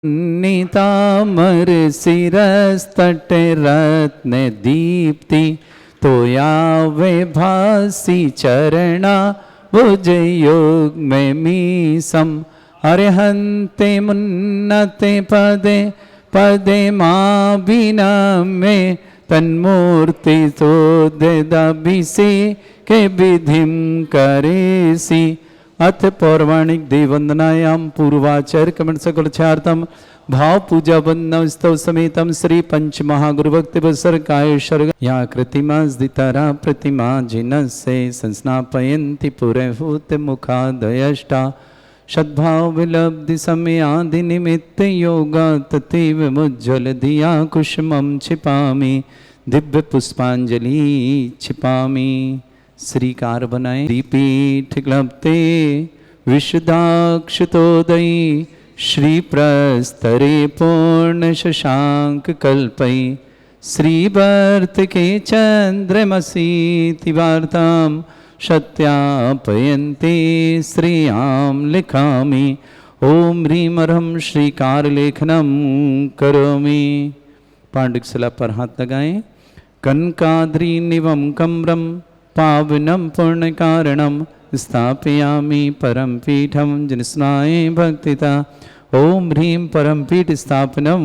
नीतामर शिरस्तट रत्न दीप्ति तोयावे भासी चरणा भुज योग में मीसम अरहंते मुन्नते पदे पदे माँ बिना में तन्मूर्ति तो दबिसे के विधिम करेसी अथ पौराणिक देववंदनायाम पूर्वाचार्य कमंड सकल छार्थम भाव पूजा वंदन स्तव समेतम श्री पंच महागुरु भक्ति बसर काय सर्ग या कृतिमा दितारा प्रतिमा जिनसे संस्नापयन्ति पुरहूत मुखादयष्टा सद्भाव विलब्धि समयादि निमित्त योगा ततीव मुज्ज्वल दिया कुसुमं छिपामि दिव्य पुष्पांजलि छिपामि। श्रीकार बनाए दीपीठ क्लप्ते विशुदाक्षतोदयी श्री प्रस्तरे पूर्ण शशांक कल्पई श्रीवर्त के चंद्रमसी वार्ताम सत्यापयन्ते श्रियाम लिखामि ओम ह्रीम अर्हं श्रीकार लेखनम करोमि। पांडिकशिला पर हाथ लगाएं। कनकाद्रि निवम कम्रम पावनम पुण्य कारणम स्थापयामि परम पीठम जिनस्नाय भक्तिता ओम ह्रीम परम पीठ स्थापनम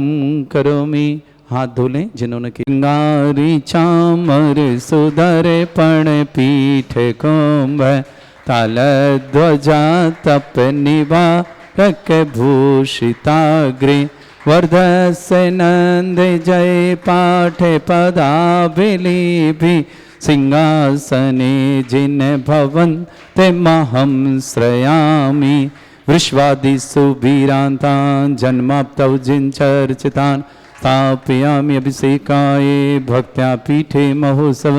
करोमि। हाथ धो लें जिन्होंने किंगारी चामर सुधर पण पीठ कुंभ ताल ध्वजा तप निवारक भूषिताग्रे वर्धस्य नंद जय पाठ पदाबिलिभि सिंहासने जिन भवन ते महं श्रयामि विश्वादिषु वीरान्तान् जन्माप्तौ जिन चर्चितान् स्थापयामि अभिषेकाय भक्त्या पीठे महोत्सव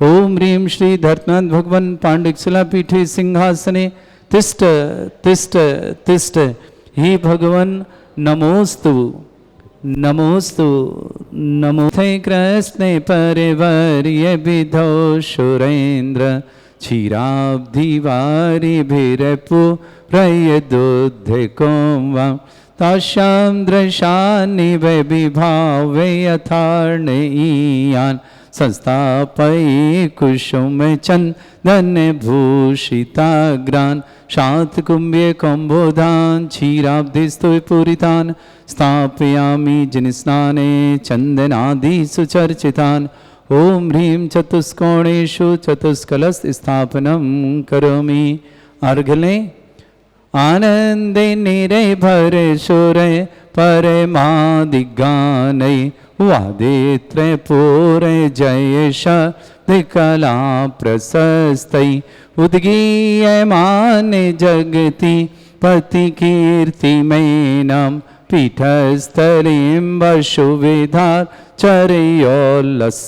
ओम ह्रीं श्री धर्तनाथ भगवन् पांडिकशिला पीठे सिंहासने तिष्ठ तिष्ठ तिष्ठ। हे भगवन् नमोस्तु नमोस्तु नमोथे कृष्णे परिवर्य विधो सुरेन्द्र क्षीराब्धिवारिभिरपुरयदुद्धकों ताशां दृशानि वै विभावे यथार्णयीयान् संस्थापये कुसुम चंदन भूषिताग्रान् शातकुम्भे कम्बोधान् क्षीराब्धिस्तु पूरितान् स्थापयामि जिनस्नाने चन्दनादिषु चर्चितान् ओम ह्रीं चतुष्कोणेषु चतुष्कलश स्थापनं करोमि। अर्घले आनंदे निरभर सुरे परमादिगानै वादित्रे पूरे जय शब्दकला प्रशस्तै उद्गीयमान जगति पति कीर्तिमैनां पीठस्थलीं वसुविधार चरयोल्लसामि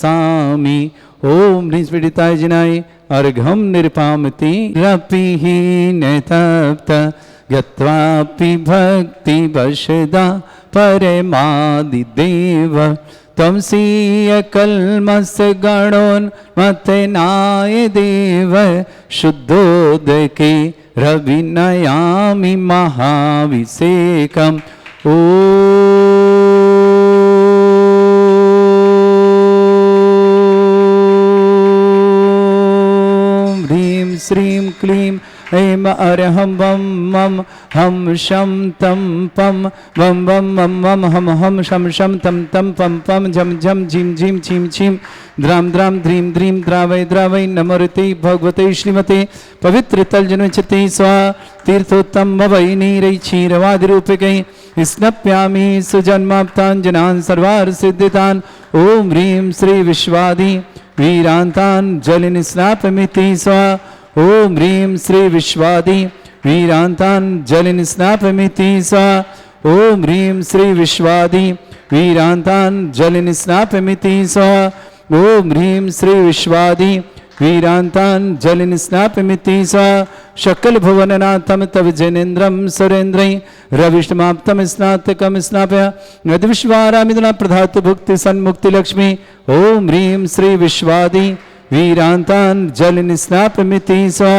ओम ह्रीं पीडिताय जिनाय अर्घं निर्पामति रपिहीन तप्त गत्वापि भक्ति वशदा परमादिदेव तमसीय कल्मस गणोन्मथनाय देव शुद्धोदके रविनयामि महाभिषेकम् ओम ह्रीं श्रीं क्लीं ऐं अरहं वं मं हम शं तं पं वं वं मं मं हम हम शं शं तं तं पं पं झं झं झीं झीं छीं छीं द्रां द्रां ध्रीं ध्रीं द्रावै द्रावै नमोते भगवते श्रीमते पवित्र तलजनुचते स्वा तीर्थोत्तम भवै नीरै क्षीरवादिरूपिकै स्नप्यामि सुजन्माप्ताञ्जनान् सर्वार्थ सिद्धितान् ओम ह्रीं श्री विश्वादि वीरान्तान् जलिनिस्नापमिति स्वा ओम ह्रीं श्री विश्वादि वीरान्तान् जलिनिस्नापमिति स्वा ओम ह्रीं श्री विश्वादि वीरान्तान् जलिनिस्नापमिति स्वा ओम ह्रीं श्री विश्वादि वीरान्तान् जलिनिस्नापमिति स्वा शकल भुवननाथं तव जनेन्द्रं सुरेन्द्रै रविष्टमाप्तं स्नातकं स्नापय यद्विश्वारामिदुना प्रधातु भुक्ति सन्मुक्ति लक्ष्मी ओम ह्रीं श्री विश्वादि वीरान्तान् जलिनिस्नापमिति स्वा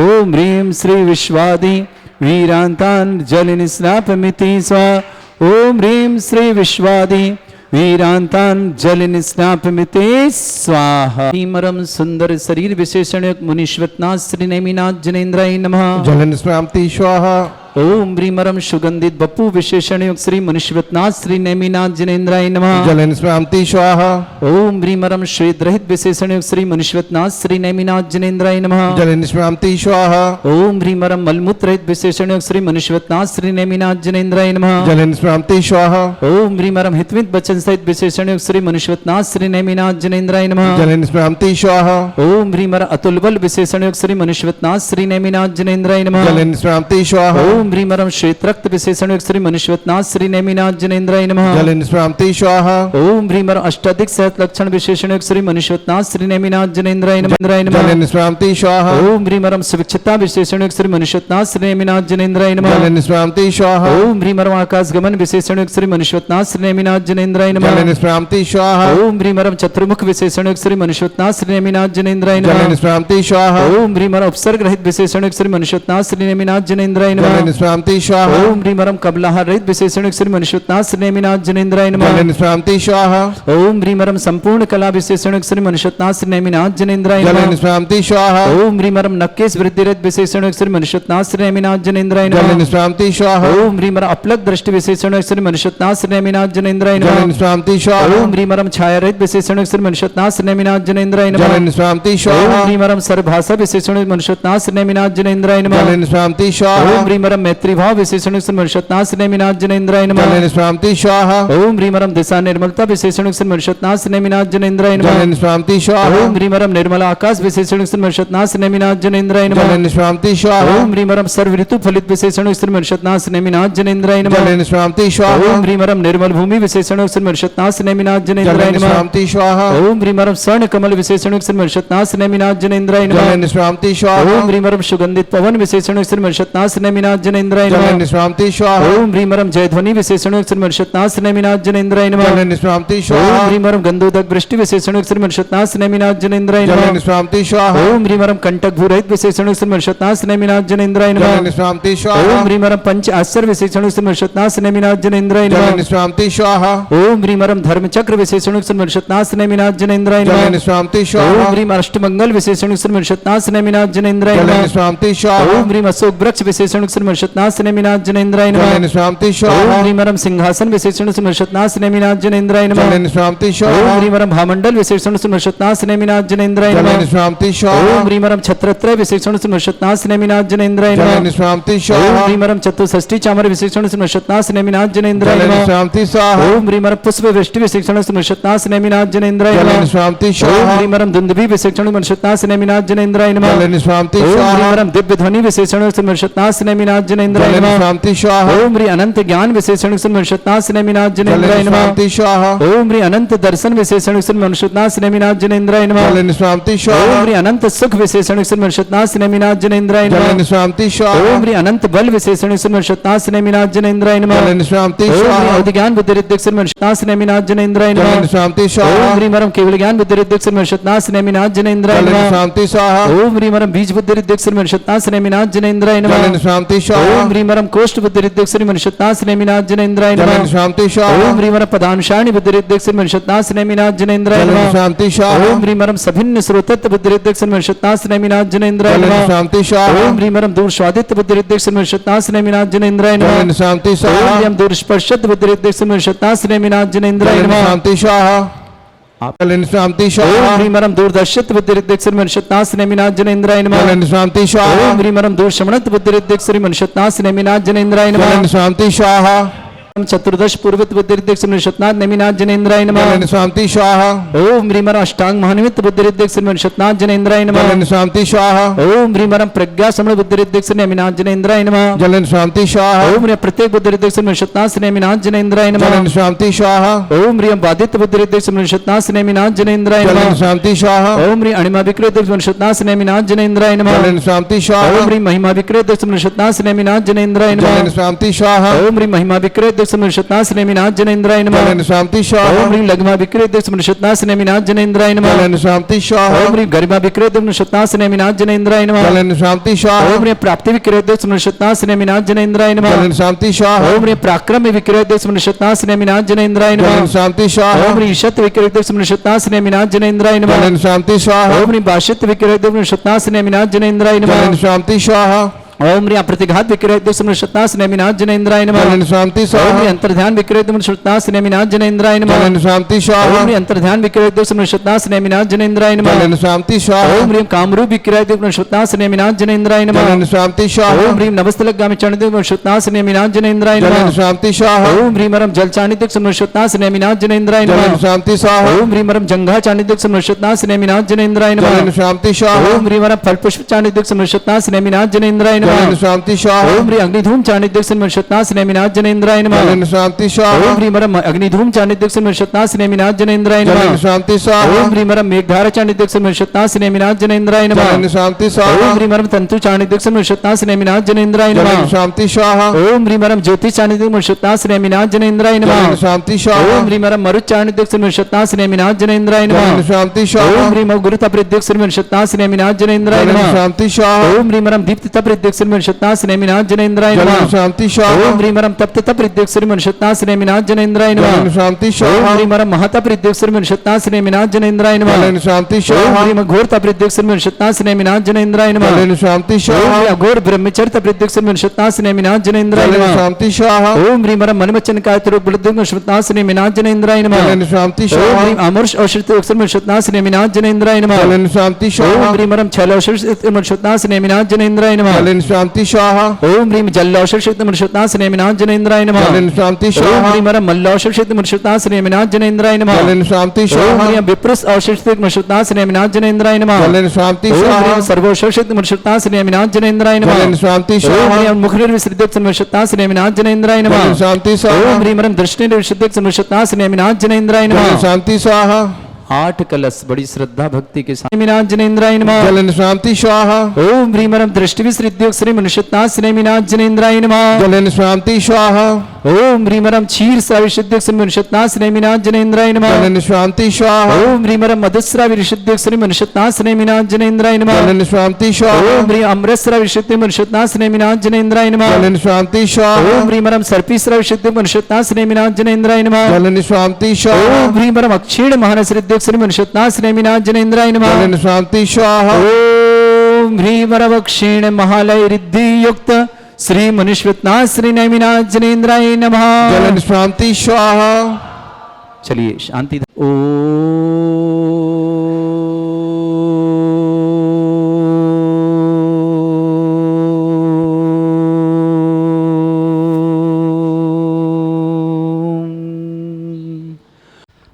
ओम ह्रीं श्री विश्वादि वीरान्तान् जलिनिस्नापमिति स्वा ओम ह्रीं श्री विश्वादि वीरांतान जल निस्नापमिते स्वाहा। ीमरम सुंदर शरीर विशेषण मुनीश्वतनाथ श्री नेमिनाथ जनेन्द्राय नमः। जल निस्नापति स्वाहा। ओम ह्रीमरम सुगंधित बपू विशेषण श्री मुनीश्वतनाथ श्री नेमिनाथ जनेन्द्राय नमः। जल निस्नापति स्वाहा। ओम ह्रीमरम श्वेत रहित विशेषण श्री मुनीश्वतनाथ श्री नेमिनाथ जनेन्द्राय नमः। जल निस्नापति स्वाहा। ओम ह्रीमरम मलमूत्र रहित विशेषण श्री मुनीश्वतनाथ श्री नेमिनाथ जनेन्द्राय नमः। जल निस्नापति स्वाहा। ओम ह्रीमरम हितवित बचन सहित विशेषण श्री मुनीश्वतनाथ श्री नेमिनाथ जनेन्द्राय नमः। जल निस्नापति स्वाहा। ओम ह्रीमर अतुल बल विशेषण श्री मुनीश्वतनाथ श्री नेमिनाथ जनेन्द्राय नमः। जल निस्नापति स्वाहा। ओम ह्रीमरम श्वेत रक्त विशेषण श्री मुनीश्वतनाथ श्री नेमिनाथ जनेन्द्राय नमः। जल निस्नापति स्वाहा। ओम ह्रीमर अष्टाधिक सहत लक्षण विशेषण श्री मुनीश्वतनाथ श्री नेमिनाथ जनेन्द्राय नमः। जल निस्नापति स्वाहा। ओम ह्रीमरम सुविक्षता विशेषण श्री मुनीश्वतनाथ श्री नेमिनाथ जनेन्द्राय नमः। जल निस्नापति स्वाहा। ओम ह्रीमरम आकाश गमन विशेषण श्री मुनीश्वतनाथ श्री नेमिनाथ जनेन्द्राय नमः। जल निस्नापति स्वाहा। ओम ह्रीमरम चतुर्मुख विशेषण श्री मुनीश्वतनाथ श्री नेमिनाथ जनेन्द्राय जल नमः। निस्नापति स्वाहा। ओम ह्रीमरम उपसर्ग रहित विशेषण श्री मुनीश्वतनाथ श्री नेमिनाथ जनेन्द्राय जल नमः। निस्नापति स्वाहा। ओम ह्रीमरम कबलाहार रहित विशेषण श्री मुनीश्वतनाथ श्री नेमिनाथ जनेन्द्राय नमः। जल निस्नापति स्वाहा। ओम ह्रीमरम संपूर्ण कला विशेषण श्री मुनीश्वतनाथ श्री नेमिनाथ जनेन्द्राय जल नमः। निस्नापति स्वाहा। ओम ह्रीमरम नक्केश वृद्धि रहित विशेषण श्री मुनीश्वतनाथ श्री नेमिनाथ जनेन्द्राय जल नमः। निस्नापति स्वाहा। ओम ह्रीमरम अपलक दृष्टि विशेषण श्री मुनीश्वतनाथ श्री नेमिनाथ जनेन्द्राय जल नमः। निस्नापति स्वाहा। ओम ह्रीमरम छाया रहित विशेषण श्री मुनीश्वतनाथ श्री नेमिनाथ जनेन्द्राय जल नमः। निस्नापति ओम स्वाहा। ह्रीमरम सर्वभाषा विशेषण मुनीश्वतनाथ श्री नेमिनाथ जनेन्द्राय नमः। जल निस्नापति स्वाहा। ओम ह्रीमरम मैत्री भाव विशेषण श्री मुनीश्वतनाथ श्री नेमिनाथ जनेन्द्राय जल नमः। निस्नापति स्वाहा। ओम ह्रीमरम दिशा निर्मलता विशेषण श्री मुनीश्वतनाथ श्री नेमिनाथ जनेन्द्राय जल नमः। निस्नापति स्वाहा। ओम ह्रीमरम निर्मल आकाश विशेषण श्री मुनीश्वतनाथ श्री नेमिनाथ जनेन्द्राय जल नमः। निस्नापति स्वाहा। ओम ह्रीमरम सर्व ऋतु फलित विशेषण श्री मुनीश्वतनाथ श्री नेमिनाथ जनेन्द्राय जल नमः। निस्नापति स्वाहा। ओम ह्रीमरम निर्मल भूमि विशेषण श्री मुनीश्वतनाथ श्री नेमिनाथ जल जनेन्द्राय नमः। निस्नापति स्वाहा। ओम ह्रीमरम स्वर्ण कमल विशेषण श्री मुनीश्वतनाथ श्री नेमिनाथ जनेन्द्राय जल नमः। निस्नापति स्वाहा। ओम ह्रीमरम सुगंधित पवन विशेषण श्री मुनीश्वतनाथ श्री नेमिनाथ जनेन्द्राय जल नमः। निस्नापति स्वाहा। ओम ह्रीमरम जयध्वनि विशेषण श्री मुनीश्वतनाथ श्री नेमिनाथ जनेन्द्राय नमः। जल निस्नापति ओम स्वाहा। ह्रीमरम गंधोदक वृष्टि विशेषण श्री मुनीश्वतनाथ श्री नेमिनाथ जनेन्द्राय जल नमः। निस्नापति स्वाहा। ओम ह्रीमरम कंटक भूरहित विशेषण श्री मुनीश्वतनाथ श्री नेमिनाथ जनेन्द्राय जल नमः। निस्नापति ओम स्वाहा। ह्रीमरम पंच आश्चर्य विशेषण श्री मुनीश्वतनाथ श्री नेमिनाथ जनेन्द्राय जल नमः। निस्नापति स्वाहा। ओम ह्रीमरम धर्मचक्र विशेषण श्री मुनीश्वतनाथ श्री नेमिनाथ जनेन्द्राय जल नमः। निस्नापति ओम स्वाहा। ह्रीम अष्टमंगल विशेषण श्री मुनीश्वतनाथ श्री नेमिनाथ जनेन्द्राय जल नमः। निस्नापति स्वाहा। ओम ह्रीम अशोक वृक्ष विशेषण श्री मुनीश्वतनाथ श्री नेमिनाथ जनेन्द्राय जल नमः। निस्नापति ओम स्वाहा। ह्रीमरम सिंहासन विशेषण श्री मुनीश्वतनाथ श्री नेमिनाथ जनेन्द्राय नमः। जल निस्नापति ओम स्वाहा। ह्रीमरम भामंडल विशेषण श्री मुनीश्वतनाथ श्री नेमिनाथ जनेन्द्राय जल नमः। निस्नापति स्वाहा। ओम ह्रीमरम छत्रत्रय विशेषण श्री मुनीश्वतनाथ श्री नेमिनाथ जनेन्द्राय जल नमः। निस्नापति ओम स्वाहा। ह्रीमरम चतुष्षष्ठी चामर विशेषण श्री मुनीश्वतनाथ श्री नेमिनाथ जनेन्द्राय जल नमः। निस्नापति स्वाहा। ओम ह्रीमरम पुष्प वृष्टि विशेषण श्री मुनीश्वतनाथ श्री नेमिनाथ जनेन्द्राय जल नमः। निस्नापति ओम स्वाहा। ह्रीमरम दुंदुभि विशेषण मुनीश्वतनाथ श्री नेमिनाथ जनेन्द्राय नमः। जल निस्नापति ओम स्वाहा। ह्रीमरम दिव्य ध्वनि विशेषण श्री मुनीश्वतनाथ श्री नेमिनाथ जनेन्द्राय जल नमः। निस्नापति स्वाहा। ओम ह्री अनंत ज्ञान विशेषण श्री मुनीश्वतनाथ श्री नेमिनाथ जल जनेन्द्राय नमः। निस्नापति स्वाहा। ओम ह्री अनंत दर्शन विशेषण श्री मुनीश्वतनाथ श्री नेमिनाथ जनेन्द्राय नमः। जल निस्नापति ओम स्वाहा। ह्री अनंत सुख विशेषण श्री मुनीश्वतनाथ श्री नेमिनाथ जनेन्द्राय जल नमः। निस्नापति स्वाहा। ओम ह्री अनंत बल विशेषण श्री मुनीश्वतनाथ श्री नेमिनाथ जनेन्द्राय नमः। जल निस्नापति ओम ह्री स्वाहा। अवधि ज्ञान बुद्धि रिद्धि श्री मुनीश्वतनाथ श्री नेमिनाथ जनेन्द्राय जल नमः। निस्नापति ओम स्वाहा। ह्री मरम केवल ज्ञान बुद्धि रिद्धि श्री मुनीश्वतनाथ श्री नेमिनाथ जनेन्द्राय जल नमः। निस्नापति स्वाहा। ओम ह्री मरम बीज बुद्धि रिद्धि श्री मुनीश्वतनाथ श्री नेमिनाथ जनेन्द्राय नमः। जल निस्नापति स्वाहा। ओम ह्री मरम कोष्ठ बुद्धि रिद्धि श्री मुनीश्वतनाथ श्री नेमिनाथ जनेन्द्राय जल नमः। निस्नापति ओम स्वाहा। ह्री मरम पदानुसारिणी बुद्धि रिद्धि श्री मुनीश्वतनाथ श्री नेमिनाथ जनेन्द्राय जल नमः। निस्नापति स्वाहा। ओम ह्री मरम सभिन्न श्रोतत्व बुद्धि रिद्धि श्री मुनीश्वतनाथ श्री नेमिनाथ जनेन्द्राय जल नमः। निस्नापति स्वाहा। ओम ह्री मरम दूर स्वादित्व बुद्धि रिद्धि श्री मुनीश्वतनाथ श्री नेमिनाथ जनेन्द्राय जल नमः। निस्नापति ओम स्वाहा। ह्री दूर स्पर्शत बुद्धि रिद्धि श्री मुनीश्वतनाथ श्री नेमिनाथ जनेन्द्राय जल नमः। निस्नापति स्वाहा। जल निस्नापति ओम स्वाहा। ह्री मरम दूरदर्शित बुद्धि रिद्धि श्री मुनीश्वतनाथ श्री नेमिनाथ जनेन्द्राय नमः। जल निस्नापति स्वाहा। ओम ह्री मरम दूर शमनत बुद्धि रिद्धि श्री मुनीश्वतनाथ श्री नेमिनाथ जनेन्द्राय जल नमः। निस्नापति स्वाहा। चतुर्दश पूर्वित बुद्धि रिद्धि श्री मुनीश्वतनाथ नेमिनाथ जनेन्द्राय जल नमः। निस्नापति स्वाहा। ओम ह्री मरम अष्टांग महान्वित बुद्धि रिद्धि श्री मुनीश्वतनाथ जनेन्द्राय जल नमः। निस्नापति स्वाहा। ओम ह्री मरम प्रज्ञा समण बुद्धि रिद्धि श्री नेमिनाथ जनेन्द्राय नमः। जल निस्नापति स्वाहा। ओम ह्री प्रत्येक बुद्धि रिद्धि श्री मुनीश्वतनाथ श्री नेमिनाथ जनेन्द्राय जल नमः। निस्नापति स्वाहा। ओम ह्री बाधित बुद्धि रिद्धि श्री मुनीश्वतनाथ श्री नेमिनाथ जनेन्द्राय जल नमः। निस्नापति स्वाहा। ओम ह्री अणिमा विकृत मुनीश्वतनाथ श्री नेमिनाथ जनेन्द्राय नमः। जल निस्नापति ओम स्वाहा। ह्री महिमा विकृत मुनीश्वतनाथ श्री नेमिनाथ जनेन्द्राय जल नमः। निस्नापति स्वाहा। ओम ह्री महिमा विकृत समनुषत्नास्नेमिनाथ जनेन्द्राय नमः। जलन शांति स्वाहा ओम ह्रीं लघ्मा विक्रेते समनुषत्नास्नेमिनाथ जनेन्द्राय नमः। जलन शांति स्वाहा ओम ह्रीं गरिमा विक्रेते समनुषत्नास्नेमिनाथ जनेन्द्राय नमः। जलन शांति स्वाहा ओम ह्रीं प्राप्ति विक्रेते समनुषत्नास्नेमिनाथ जनेन्द्राय नमः। जलन शांति स्वाहा ओम ह्रीं पराक्रम विक्रेते समनुषत्नास्नेमिनाथ जनेन्द्राय जलन नमः। शांति स्वाहा ओम ह्रीं ईशत् विक्रेते समनुषत्नास्नेमिनाथ जनेन्द्राय नमः। जलन शांति स्वाहा ओम ह्रीं भाष्यत् विक्रेते समनुषत्नास्नेमिनाथ जनेन्द्राय जलन नमः। शांति स्वाहा ओम ह्रीं प्रतिघात विक्रेते समनुषत्नास्नेमिनाथ जनेन्द्राय नमः। जलन शांति ओम स्वाहा ह्रीं अंतर्ध्यान विक्रेते समनुषत्नास्नेमिनाथ जनेन्द्राय नमः। जलन शांति ओम स्वाहा ह्रीं अंतर्ध्यान विक्रेते समनुषत्नास्नेमिनाथ जनेन्द्राय नमः। जलन शांति स्वाहा ओम ह्रीं कामरूप विक्रेते समनुषत्नास्नेमिनाथ जनेन्द्राय नमः। जलन शांति स्वाहा ओम ह्रीं नमस्तलगामि चरणिते समनुषत्नास्नेमिनाथ जनेन्द्राय जलन नमः। शांति स्वाहा ओम ह्रीं मरम जल चाणित्य समनुषत्नास्नेमिनाथ जनेन्द्राय जलन नमः। शांति स्वाहा ओम ह्रीं मरम जंघा चाणित्य समनुषत्नास्नेमिनाथ जनेन्द्राय जलन नमः। शांति स्वाहा ओम ह्रीं मरम फल पुष्प चाणित्य समनुषत्नास्नेमिनाथ जनेन्द्राय जलन नमः। शांति स्वाहा ओम ह्रीं अग्निधूम चाणित्य समनुषत्नास्नेमिनाथ जनेन्द्राय नमः। जलन शांति स्वाहा ओम ह्रीं मरम अग्निधूम चाणित्य समनुषत्नास्नेमिनाथ जनेन्द्राय जलन नमः। शांति स्वाहा ओम ह्रीं मरम मेघधारा चाणित्य समनुषत्नास्नेमिनाथ जनेन्द्राय नमः। जलन शांति स्वाहा ओम ह्रीं मरम तंतु चाणित्य समनुषत्नास्नेमिनाथ जनेन्द्राय जलन नमः। शांति स्वाहा ओम ह्रीं मरम ज्योति चाणित्य समनुषत्नास्नेमिनाथ जनेन्द्राय जलन नमः। शांति स्वाहा ओम ह्रीं मरम मरुत चाणित्य समनुषत्नास्नेमिनाथ जनेन्द्राय जलन नमः। शांति ओम स्वाहा ह्रीं मम गुरुता प्रत्यक्ष समनुषत्नास्नेमिनाथ जनेन्द्राय जलन नमः। शांति स्वाहा ओम ह्रीं मरम दीप्तिता प्रत्यक्ष समनुषत्नास्नेमिनाथ जनेन्द्राय जलन नमः। शांति स्वाहा ओम ह्रीं मरम तप्तता प्रत्यक्ष समनुषत्नास्नेमिनाथ जनेन्द्राय जलन नमः। शांति ओम स्वाहा ह्रीं मरम महता प्रत्यक्ष समनुषत्नास्नेमिनाथ जनेन्द्राय नमः। जलन शांति ओम स्वाहा ह्रीं घोरता प्रत्यक्ष समनुषत्नास्नेमिनाथ जनेन्द्राय नमः। जलन शांति ओम स्वाहा ह्रीं अघोर ब्रह्मचर्य प्रत्यक्ष समनुषत्नास्नेमिनाथ जनेन्द्राय जलन नमः। शांति स्वाहा ओम ह्रीं मरम मनमचन कायतरो बुद्धं समनुषत्नास्नेमिनाथ जनेन्द्राय नमः। जलन शांति ओम स्वाहा ह्रीं अमर्ष औषध समनुषत्नास्नेमिनाथ जनेन्द्राय नमः। जलन शांति ओम स्वाहा ह्रीं मरम छल औषध समनुषत्नास्नेमिनाथ जनेन्द्राय नमः। जलन शांति स्वाहा ओम ह्रीं जल औषध समनुषत्नास्नेमिनाथ जनेन्द्राय नमः। जलन शांति ओम स्वाहा ह्रीं मरम मल्ल औषध समनुषत्नास्नेमिनाथ जनेन्द्राय नमः। जलन शांति ओम स्वाहा ह्रीं विप्रस औषध समनुषत्नास्नेमिनाथ जनेन्द्राय नमः। जलन शांति ओम स्वाहा ह्रीं सर्वौषध समनुषत्नास्नेमिनाथ जनेन्द्राय नमः। जलन शांति ओम स्वाहा ह्रीं मुखनिर्विसृज्य समनुषत्नास्नेमिनाथ जनेन्द्राय जलन नमः। शांति ओम स्वाहा ह्रीं मरम दृष्टिनिर्विसृज्य समनुषत्नास्नेमिनाथ जनेन्द्राय जलन नमः। शांति स्वाहा 8 कलश बड़ी श्रद्धा भक्ति के साथ स्नेमिनाथ जनेन्द्राय नमः। जलन शांति स्वाहा ओम ह्रीं मरम दृष्टि विसृज्य समनुषत्नास्नेमिनाथ जनेन्द्राय नमः। जलन शांति स्वाहा ओम ह्रीं मरम क्षीर श्राविशुद्ध समनुषत्नास्नेमिनाथ जनेन्द्राय नमः। जलन शांति स्वाहा ओम ह्रीं मरम मधुस्राविशुद्ध समनुषत्नास्नेमिनाथ जनेन्द्राय नमः। जलन शांति स्वाहा ओम ह्रीं अमृतस्राविशुद्ध समनुषत्नास्नेमिनाथ जनेन्द्राय नमः। जलन शांति स्वाहा ओम ह्रीं मरम सर्पीस्राविशुद्ध समनुषत्नास्नेमिनाथ जनेन्द्राय नमः। जलन शांति स्वाहा ओम ह्रीं मरम अक्षीण महानसृद्ध समनुषत्नास्नेमिनाथ जनेन्द्राय नमः। जलन शांति स्वाहा ओम ह्रीं मरम क्षीण महालय रिद्धि युक्त श्री मनुष्यत्नास्नेमिनाथ जनेन्द्राय नमः। जलन शांति स्वाहा चलिए शांति।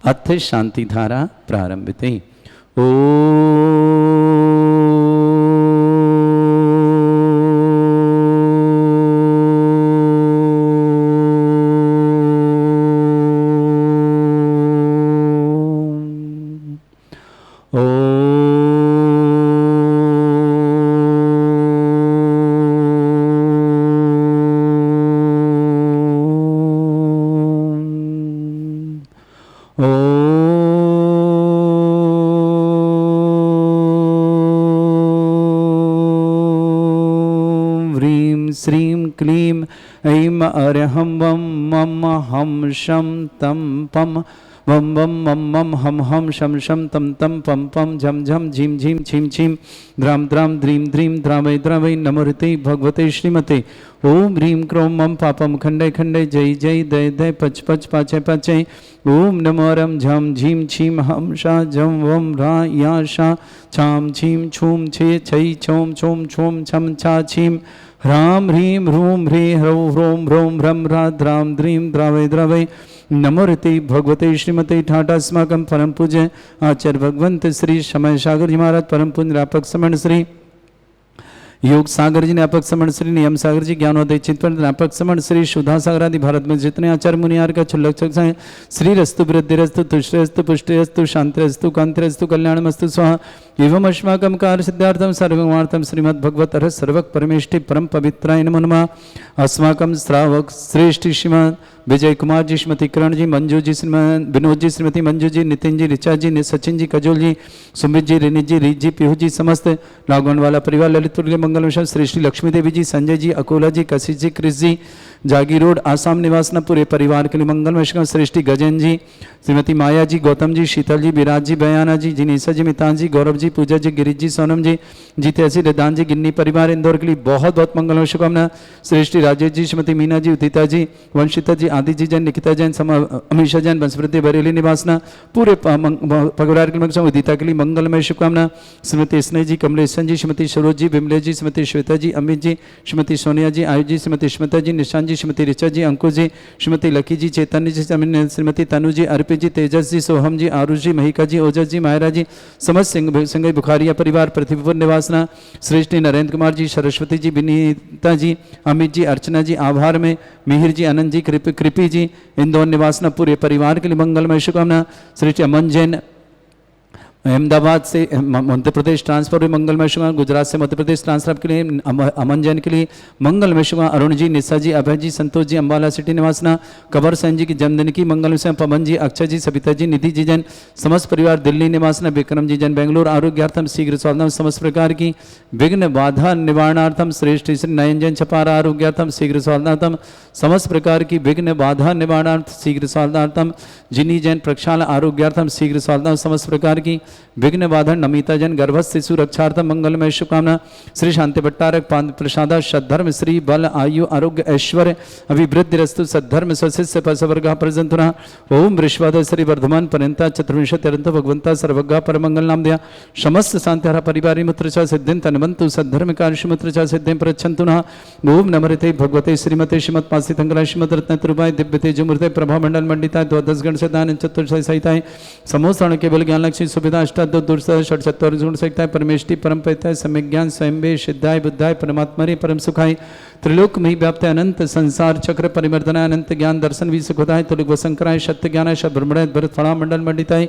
अथ शांति धारा प्रारंभते। श्रीं क्लीं ऐं अरहं वं मम हं शं तं पं वं वं मं मं हं हं शं शं तं तं पं पं झं झं झीं झीं छीं छीं द्रां द्रां द्रीं द्रीं द्रावै द्रावै नमोऽर्ते भगवते श्रीमते। ओम ह्रीं क्रों मं पापं खण्डै खण्डै जय जय दय दय पच पच पाचय पाचय। ओम नमो रं झं झीं छीं हं शा झं वं रा या शा छां छीं छूं छे छै छौं छौं छौं छं छा छीं ह्रां ह्रीं ह्रूं ह्री ह्रौं ह्रौं ह्रौं ह्रं ह्रा द्रां द्रीं द्रावै द्रावै नमोऽर्ते भगवते श्रीमते। ठाटा अस्माकं परम पूज्य आचार्य भगवंत श्री समय सागर जी महाराज परम पूज्य रापक समण श्री योग सागर जी, न्यापक समण श्री नियम सागर जी, ज्ञानोदय चिंतन न्यापक समण श्री सुधा सागर आदि भारत में जितने आचार्य मुनियार का छुल्लक हैं, श्री रस्तु वृद्धिरस्तु तुष्टिरस्तु पुष्टिरस्तु शांतिरस्तु कांतिरस्तु कल्याणमस्तु स्वाहा। एवं अस्माकं कार्य सिद्धार्थम सर्वमार्थम श्रीमद्भगवत अरहत सर्वक परमेष्टि परम पवित्राय नमो नमः। अस्माकं श्रावक श्रेष्ठ श्रीमान विजय कुमार जी, श्रीमती किरण जी, मंजू जी, श्रीमान विनोद जी, श्रीमती मंजू जी, नितिन जी, ऋचा जी, सचिन जी, कजोल जी, सुमित जी, रिनित जी, रीत जी, पीहू जी, समस्त लागवन वाला परिवार, ललितपुर के मंगल मिशन, श्री श्री लक्ष्मी देवी जी, संजय जी, अकोला जी, कशिश जी, क्रिस जी, जागी रोड आसाम निवासना पूरे परिवार के लिए मंगल मिशन, श्रेष्ठी गजेन जी, श्रीमती माया जी, गौतम जी, शीतल जी, विराज जी, बयाना जी, जिनीसा जी, मितान जी, गौरव जी, पूजा जी, गिरीश जी, सोनम जी, जीतेसी, रिदान जी, गिन्नी परिवार इंदौर के लिए बहुत बहुत मंगल शुभकामना। श्रेष्ठी राजेश जी, श्रीमती मीना जी, उदिता जी, वंशिता जी, आदि जी जैन, निकिता जैन, अमीषा जैन, बंसवृद्धि बरेली निवासना पूरे परिवार के लिए उदिता के लिए मंगलमय शुभकामना। श्रीमती स्नेह जी, कमलेशन जी, श्रीमती सरोज जी, विमले जी, श्रीमती श्वेता जी, अमित जी, श्रीमती सोनिया जी, आयु जी, श्रीमती स्मिता जी, निशांत जी, श्रीमती ऋचा जी, अंकुश जी, श्रीमती लकी जी, चैतन्य जी, श्रीमती तनु जी, अर्पित जी, तेजस जी, सोहम जी, आरुष जी, महिका जी, ओजस जी, मायरा जी, समस्त सिंह बुखारिया परिवार पृथ्वीपुर निवासना। श्रेष्ठी नरेंद्र कुमार जी, सरस्वती जी, विनीता जी, अमित जी, अर्चना जी, आभार में मिहिर जी, आनंद जी, कृपी जी, इंदौर निवासना पूरे परिवार के लिए मंगलमय शुभकामना। श्रेष्ठी अमन जैन अहमदाबाद से मध्य प्रदेश ट्रांसफर हुई मंगलमय शुभकामना। गुजरात से मध्य प्रदेश ट्रांसफर के लिए अमन जैन के लिए मंगलमय शुभकामना। अरुण जी, निशा जी, अभय जी, Santosh ji, Ambala city निवासना। Cover San जी की जन्मदिन की मंगलमय शुभकामना। पवन जी, अक्षय जी, सविता जी, निधि जी जैन, समस्त परिवार दिल्ली निवासना। विक्रम जी जैन बेंगलुरु आरोग्यार्थम शीघ्र स्वास्थ्य समस्त प्रकार की विघ्न बाधा निवारणार्थम। श्रेष्ठ श्री नयन जैन छपारा आरोग्यार्थम शीघ्र स्वास्थ्यार्थम समस्त प्रकार की विघ्न बाधा निवारणार्थ शीघ्र स्वास्थ्यार्थम। जिनी जैन प्रक्षालन आरोग्यार्थम शीघ्र स्वास्थ्य समस्त प्रकार की विघ्न बाधन। नमिता जैन गर्भस्थ शिशु रक्षार्थम मंगलमय शुभकामना। श्री शांति भट्टारक प्रसादा सद्धर्म श्री बल आयु आरोग्य ऐश्वर्य अभिवृद्धि रस्तु सद्धर्म स्वशिष्य पसवर्ग प्रजंतुना। ओम वृषवाद श्री वर्धमान पर्यंता चतुर्विंशति अरंत भगवंता सर्वज्ञ परमंगल नाम दिया। समस्त शांतिहरा परिवारी मुत्र च सिद्धिं तन्वन्तु सद्धर्म कार्य मुत्र च सिद्धिं प्रच्छन्तु नः। ओम नमृते भगवते श्रीमते श्रीमत् पासी तंगरा श्रीमद रत्न त्रुपाय दिव्य तेजमूर्ते प्रभा मंडल मंडिताय द्वादश गण सदान चतुर्थ सहिताय समोस्तरण केवल ज्ञान लक्ष्मी सुविधा अष्टादो दुर्सह षट्चत्वार गुण सहिताय परमेष्टि परम पिताय सम्यक ज्ञान स्वयं सिद्धाय बुद्धाय परमात्मने परम सुखाय त्रिलोक में व्याप्त अनंत संसार चक्र परिवर्तनाय अनंत ज्ञान दर्शन भी सुखदाय तुलिक वसंकराय सत्य ज्ञानाय ब्रह्मणाय भरत फणा मंडल मंडिताय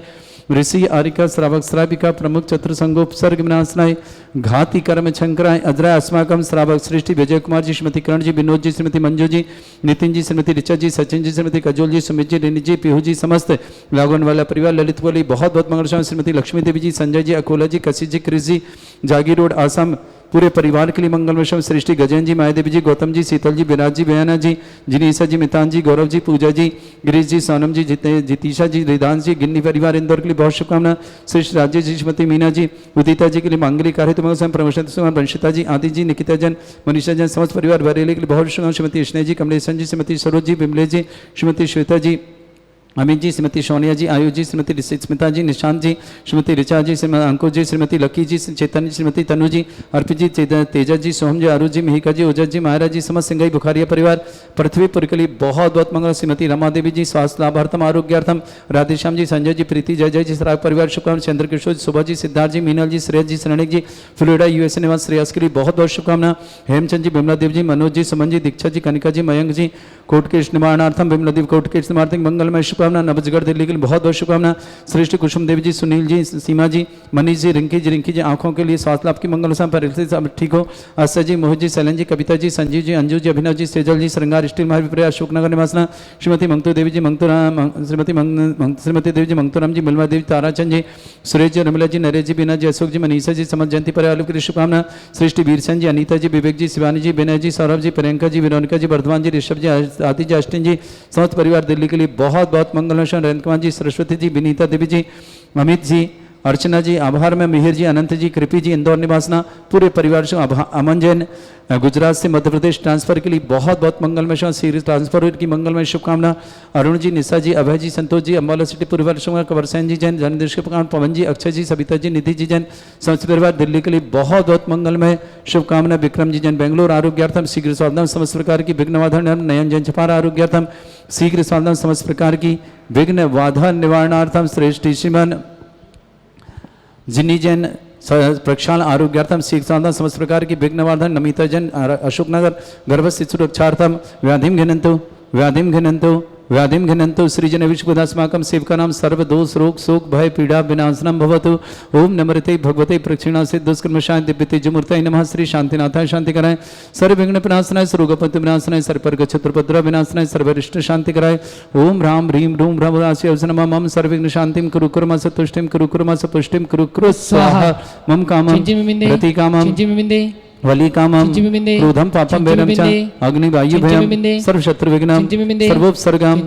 ऋषि आरिका श्रावक श्राविका प्रमुख चतुर्संगोपसर्ग विनाशनाय घाति कर्म शंकराय अजराय अस्माकम श्रावक सृष्टि विजय कुमार जी, श्रीमती किरण जी, विनोद जी, श्रीमती मंजू जी, नितिन जी, श्रीमती ऋचा जी, सचिन जी, श्रीमती कजोल जी, सुमित जी, रिनी जी, पीहू जी, समस्त लागोन वाला परिवार ललित वाली बहुत बहुत मंगल। श्रीमती लक्ष्मी देवी जी, संजय जी, अकोला जी, कशिश जी, क्रिस जी, जागी रोड आसाम पूरे परिवार के लिए मंगल विषम। सृष्टि गजेन जी, माया देवी जी, गौतम जी, शीतल जी, विराज जी, बयाना जी, जिनीसा जी, मितान जी, गौरव जी, पूजा जी, गिरीश जी, सोनम जी, जितीशा जी, रिदान जी, गिन्नी परिवार इंदौर के लिए बहुत शुभकामना। श्रेष्ठ राजेश जी, श्रीमती मीना जी, उदिता जी के लिए मांगलिक कार्य तुम्हारे प्रमोशन वंशिता जी, आदि जी, निकिता जैन, मनीषा जैन, समस्त परिवार बरेली के लिए बहुत शुभकामना। श्रीमती स्नेह जी, कमलेशन जी, श्रीमती सरोज जी, विमले जी, श्रीमती श्वेता जी, अमित जी, श्रीमती सोनिया जी, आयु जी, श्रीमती स्मिता जी, निशांत जी, श्रीमती ऋचा जी, श्रीमती अंकुश जी, श्रीमती लकी जी, चैतन्य जी, श्रीमती तनु जी, अर्पित जी, तेजस जी, सोहम जी, आरुष जी, मिहिका जी, ओजस जी, मायरा जी, समस्त सिंगाई बुखारिया परिवार पृथ्वीपुर के लिए बहुत बहुत मंगल। श्रीमती रमा देवी जी, स्वास्थ्य लाभार्थम आरोग्यार्थम। राधेश्याम जी, संजय जी, प्रीति, जय जय जी, श्रावक परिवार शुभकामना। चंद्रकिशोर, सुभा जी, सिद्धार्थ जी, मीनल जी, श्रेयस जी, श्रेणिक जी, फ्लोरिडा यूएसए निवास श्रेयस के लिए बहुत बहुत शुभकामना। हेमचंद जी, विमला देव जी, मनोज जी, सुमन जी, दीक्षा जी, कनिका जी, मयंक जी, कोर्ट केस निवारणार्थम विमला देव कोर्ट केस निवारण मंगलमय शुभकामना। नवजगढ़ दिल्ली के लिए बहुत बहुत शुभकामना। श्रेष्ठ कुसुम देवी जी, सुनील जी, सीमा जी, मनीष जी, रिंकी जी आंखों के लिए स्वास्थ्य लाभ की मंगल पर सब ठीक हो। अक्षय जी, मोहित जी, सैलन जी, कविता जी, संजीव जी, अंजू जी, अभिनव जी, सेजल जी, श्रृंगार स्टील महाविप्रया अशोकनगर निवासना। श्रीमती मंगतू देवी जी, श्रीमती देवी जी, मंगतूराम जी, मिलवा देवी, ताराचंद जी, सुरेश जी, रमिला जी, नरेश जी, बीना जी, अशोक जी, मनीषा जी, समझ जयंती पर आलू की शुभकामना। सृष्टि वीरसन जी, अनीता जी, विवेक जी, शिवानी जी, विनय जी, सौरभ जी, प्रियंका जी, विनोनिका जी, वर्धमान जी, ऋषभ जी, आदि जी, अष्टिन जी, समस्त परिवार दिल्ली के लिए बहुत बहुत मंगल। नरेंद्र कुमार जी, सरस्वती जी, विनीता देवी जी, अमित जी, अर्चना जी, आभार में मिहिर जी, अनंत जी, कृपी जी, इंदौर निवासना पूरे परिवार से। अमन जैन गुजरात से मध्य प्रदेश ट्रांसफर के लिए बहुत बहुत मंगलमय सीरीज ट्रांसफर की मंगलमय शुभकामना। अरुण जी, निशा जी, अभय जी, संतोष जी, अम्बाला सिटी परिवार शुभकामना। कवरसैन जी जैन जन्मदिन शुभकामना। पवन जी, अक्षय जी, सविता जी, निधि जी जैन, समस्त परिवार दिल्ली के लिए बहुत बहुत मंगलमय शुभकामना। विक्रम जी जैन बेंगलोर आरोग्यार्थम शीघ्र स्वास्थ्य समस्त प्रकार की विघ्न बाधा। नयन जैन छपारा आरोग्यार्थम शीघ्र स्वास्थ्य समस्त प्रकार की विघ्न बाधा निवारणार्थम। श्रेष्ठ श्रीमान जिनी जैन प्रक्षालन आरोग्यार्थम शीघ्रता समस्त प्रकार की विघ्न निवारण नमिता जन अशोकनगर गर्भस्थित सुरक्षार्थम व्याधिम घिनंतो व्याधिम घिनंतो सृजन विश्वदास्माकं सेवकानां सर्वदोष रोग शोक भय पीड़ा विनाशनम भवतु। ओम नमृते भगवते प्रक्षिणा से दुष्कर्मशाय दिव्यते जमूर्तये नमः। श्री शांतिनाथाय शांति कराय सर्व विघ्न विनाशनाय सर्वगपति विनाशनाय सर्वपर्ग छत्रपद्र विनाशनाय सर्वरिष्ट शांति कराय। ओम राम ह्रीम रूम भ्रमराशि अवसनम मम सर्वविघ्न शांतिम कुरु कुर्म सतुष्टिम कुरु कुर्म सपुष्टिम कुरु कुरु स्वाहा। मम कामं रति कामं वली कामं क्रोधम पापम वैरम च अग्निवायु भयम सर्वशत्रु विघ्नम सर्वोपसर्गम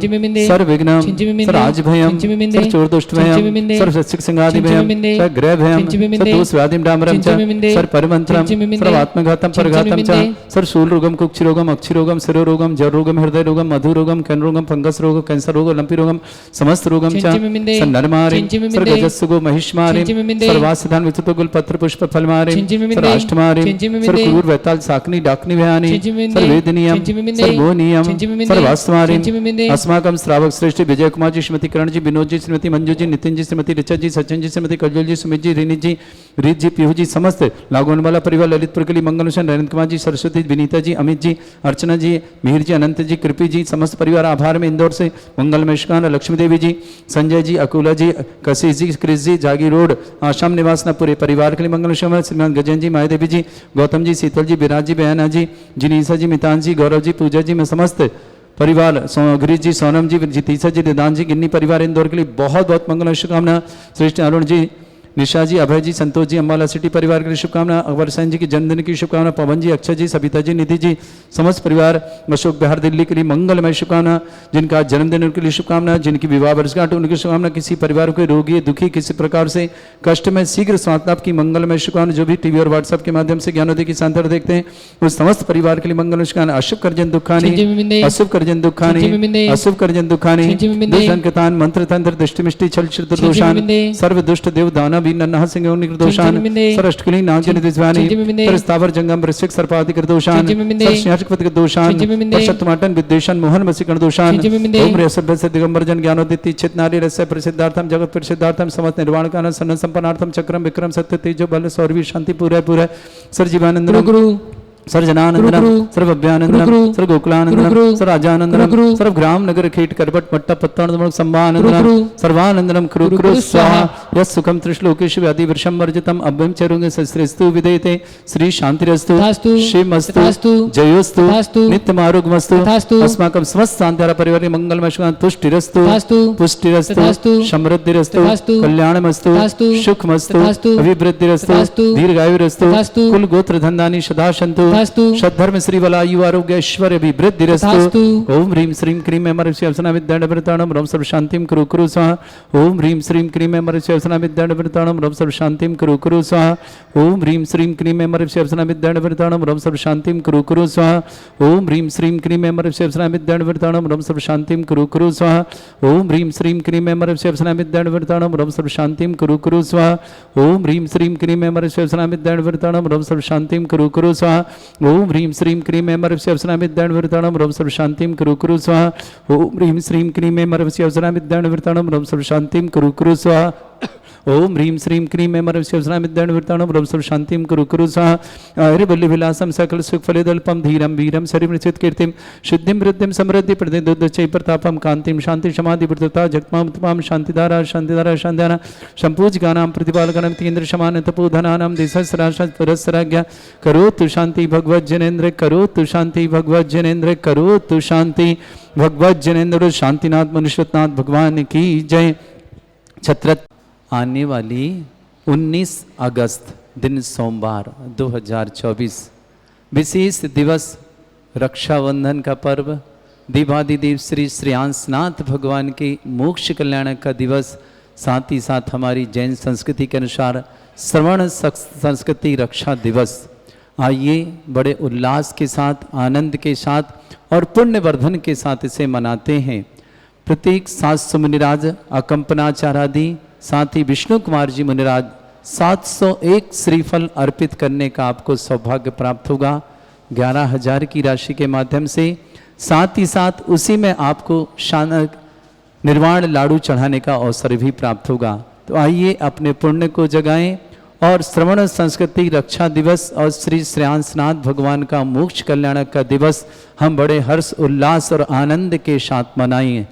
सर्वविघ्नम सर्वराज भयम सर्वचोरदुष्ट भयम सर्वशिक्षक संगादि भयम सर्वग्रह भयम सर्वदोष व्याधिम डामरम च सर्वपरिमंत्रम सर्वात्मघातम परघातम च सर्वशूल रोगम कुक्षि रोगम अक्षि रोगम शिरो रोगम जर रोगम हृदय रोगम मधु रोगम कैन रोगम फंगस रोग कैंसर रोग लंपी रोगम समस्त रोगम च सर्वनरमारि सर्वगजस्सुगो महिष्मारि सर्वासिधान वितुतो गुल पत्र पुष्प फलमारि सर्वाष्टमारि सर्वक्रूर वैताल साकनी डाकनी भयानी सर्वेदनीयम सर्वोनियम सर्वास्मारिम अस्माकं श्रावक श्रेष्ठ विजय कुमार जी श्रीमती करण जी विनोद जी श्रीमती मंजू जी नितिन जी श्रीमती ऋचा जी सचिन जी श्रीमती कजल जी सुमित जी रीनित जी रीत जी पीहू जी समस्त लागोनवाला परिवार ललितपुर के लिए मंगलभूषण नरेंद्र कुमार जी सरस्वती विनीता जी अमित जी अर्चना जी मिहिर जी अनंत जी कृपी जी समस्त परिवार आभार में इंदौर से मंगल मेशकान लक्ष्मी देवी जी संजय जी अकुला जी कशिश जी क्रिस जी जागी रोड आश्रम निवास न पूरे परिवार के लिए मंगलभूषण श्रीमान गजन जी माया देवी जी गौतम जी शीतल जी विराज जी बयाना जी जिनीसा जी मितान जी गौरव जी पूजा जी में समस्त परिवार गिरीश जी सोनम जी जितीसा जी निदान जी गिन्नी परिवार इंदौर के लिए बहुत बहुत मंगल शुभकामना। श्रेष्ठ अरुण जी निशा जी अभय जी संतोष जी अम्बाला सिटी परिवार के लिए शुभकामना। अकबर सैन जी की जन्मदिन की शुभकामना। पवन जी अक्षय जी सविता जी निधि जी समस्त परिवार अशोक बिहार दिल्ली के लिए मंगलमय शुभकामना। जिनका जन्मदिन उनके लिए शुभकामना। जिनकी विवाह वर्षगांठ उनकी शुभकामना। किसी परिवार के रोगी दुखी किसी प्रकार से कष्ट में शीघ्र स्वास्थ्य लाभ की मंगलमय शुभकामना। जो भी टीवी और व्हाट्सएप के माध्यम से ज्ञानोदय की सांतर देखते हैं उस समस्त परिवार के लिए मंगल शुभकामना। अशुभ कर्जन दुखानी अशुभ कर्जन दुखानी अशुभ कर्जन दुखानी दुष्टन कृतान मंत्र तंत्र दृष्टिमिष्टि छल छिद्र दोषान सर्व दुष्ट देव दानव नन्हा सिंह दोषान सरष्टकली नागजन दिज्वानी सरस्थावर जंगम वृश्चिक सर्पाधिक दोषान सरष्यपति दोषान परशतमाटन विद्वेषण मोहन वसीकरण दोषान ओम रसभ्य से दिगंबर जन ज्ञानोदित चित नारी रस्य प्रसिद्धार्थम जगत प्रसिद्धार्थम समस्त निर्वाण कान सन्न संपन्नार्थम चक्रम विक्रम सत्य तेजो बल सौरवी शांति पूरा सर जीवानंद गुरु सर्वजनानंदनम सर्वभ्यानंदनम सर्वगोकुलानंदनम सर्वराजानंदनम सर्वग्राम नगर खेट करपट मट्टा पत्तानंदम संभानंदनम सर्वानंदनम कुरु कुरु स्वाहा यस् सुखम त्रिश्लोकेषु व्याधि वर्षम वर्जितम अभ्यम चरुंगे सस्त्रेस्तु विदेते श्री शांतिरस्तु शिवमस्तु जयोस्तु नित्यमारोग्यमस्तु अस्माकं समस्त शांतिहारा परिवार मंगलमय शुभ तुष्टिरस्तु पुष्टिरस्तु समृद्धिरस्तु कल्याणमस्तु सुखमस्तु अभिवृद्धिरस्तु दीर्घायुरस्तु कुल गोत्र धन्दानि सदा सन्तु सद्धर्म श्री वलायु आरोग्य ऐश्वर्य अभिवृद्धिरस्तु ओम ह्रीं श्रीं क्रीं अमरस्यासना विद्याणवृताणं रं सर्व शांतिं कुरु कुरु स्वाहा ओम ह्रीं श्रीं क्रीं अमरस्यासना विद्याणवृताणं रं सर्व शांतिं कुरु कुरु स्वाहा ओम ह्रीं श्रीं क्रीं अमरस्यासना विद्याणवृताणं रं सर्व शांतिं कुरु कुरु स्वाहा ओम ह्रीं श्रीं क्रीं अमरस्यासना विद्याणवृताणं रं सर्व शांतिं कुरु कुरु स्वाहा ओम ह्रीं श्रीं क्रीं अमरस्यासना विद्याणवृताणं रं सर्व शांतिं कुरु कुरु स्वाहा ओम ह्रीं श्रीं क्रीं अमरस्यासना विद्याणवृताणं रं सर्व शांतिं कुरु कुरु स्वाहा ओम ह्रीं श्रीं क्रीं अमरस्यासना विद्याणवृताणं रं सर्व शांतिं कुरु कुरु स्वाहा ओम ह्रीं श्रीं क्रीं अमरस्यासना विद्याणवृताणं रं सर्व शांतिं कुरु कुरु स्वाहा ओम ह्रीं श्रीं क्रीं अमरस्यासना विद्याणवृताणं रं सर्व शांतिं कुरु कुरु स्वाहा हरिबल्लि विलासं सकल सुख फलदल्पं धीरं वीरं सरिमृचित कीर्तिं शुद्धिं वृद्धिं समृद्धि प्रदिदुच्चै प्रतापं कांतिं शांति समाधि वृद्धता जगत्मां शांतिधारा शांतिधारा शांतिधारा संपूज्यगानां प्रतिपालकानां तीन्द्र समान तपोधनानां दिसहस्राशात् पुरस्सराज्ञा करोतु शांति भगवत जनेन्द्र करोतु शांति भगवत जनेन्द्र करोतु शांति भगवत जनेन्द्र शांतिनाथ मनुष्यनाथ भगवान की जय। छत्रत आने वाली 19 अगस्त दिन सोमवार 2024 विशेष दिवस रक्षाबंधन का पर्व देवादिदेव श्री श्रेयांसनाथ भगवान के मोक्ष कल्याण का दिवस। साथ ही साथ हमारी जैन संस्कृति के अनुसार श्रवण संस्कृति रक्षा दिवस। आइए बड़े उल्लास के साथ आनंद के साथ और पुण्यवर्धन के साथ इसे मनाते हैं। प्रत्येक शास्त्र मुनिराज अकंपनाचारादि साथ ही विष्णु कुमार जी मुनिराज 701 श्रीफल अर्पित करने का आपको सौभाग्य प्राप्त होगा 11,000 की राशि के माध्यम से। साथ ही साथ उसी में आपको निर्वाण लाडू चढ़ाने का अवसर भी प्राप्त होगा। तो आइए अपने पुण्य को जगाएं और श्रवण संस्कृति रक्षा दिवस और श्री श्रेयांसनाथ भगवान का मोक्ष कल्याणक का दिवस हम बड़े हर्ष उल्लास और आनंद के साथ मनाएं।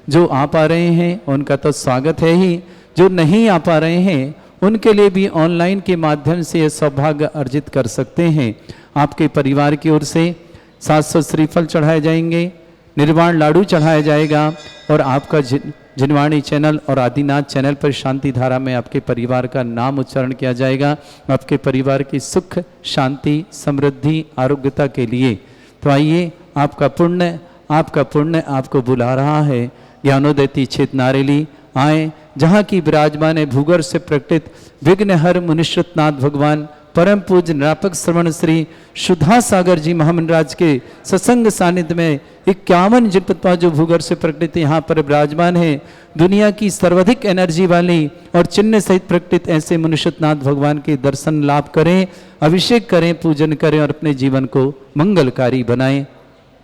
जो आ पा रहे हैं उनका तो स्वागत है ही, जो नहीं आ पा रहे हैं उनके लिए भी ऑनलाइन के माध्यम से ये सौभाग्य अर्जित कर सकते हैं। आपके परिवार की ओर से 700 श्रीफल चढ़ाए जाएंगे, निर्वाण लाडू चढ़ाया जाएगा और आपका जिनवाणी चैनल और आदिनाथ चैनल पर शांति धारा में आपके परिवार का नाम उच्चारण किया जाएगा, आपके परिवार की सुख शांति समृद्धि आरोग्यता के लिए। तो आइए, आपका पुण्य आपको बुला रहा है। ज्ञानोदयती चित नारेली आए, जहाँ की विराजमान है भूगर्भ से प्रकटित विघ्नहर मुनिश्रतनाथ भगवान परम पूज्य निरापक श्रवण श्री सुधा सागर जी महामंडराज के सत्संग सानिध्य में 51 जिनपद जो भूगर्भ से प्रकटित यहाँ पर विराजमान है। दुनिया की सर्वाधिक एनर्जी वाली और चिन्ह सहित प्रकटित ऐसे मुनिश्रतनाथ भगवान के दर्शन लाभ करें, अभिषेक करें, पूजन करें और अपने जीवन को मंगलकारी बनाएं।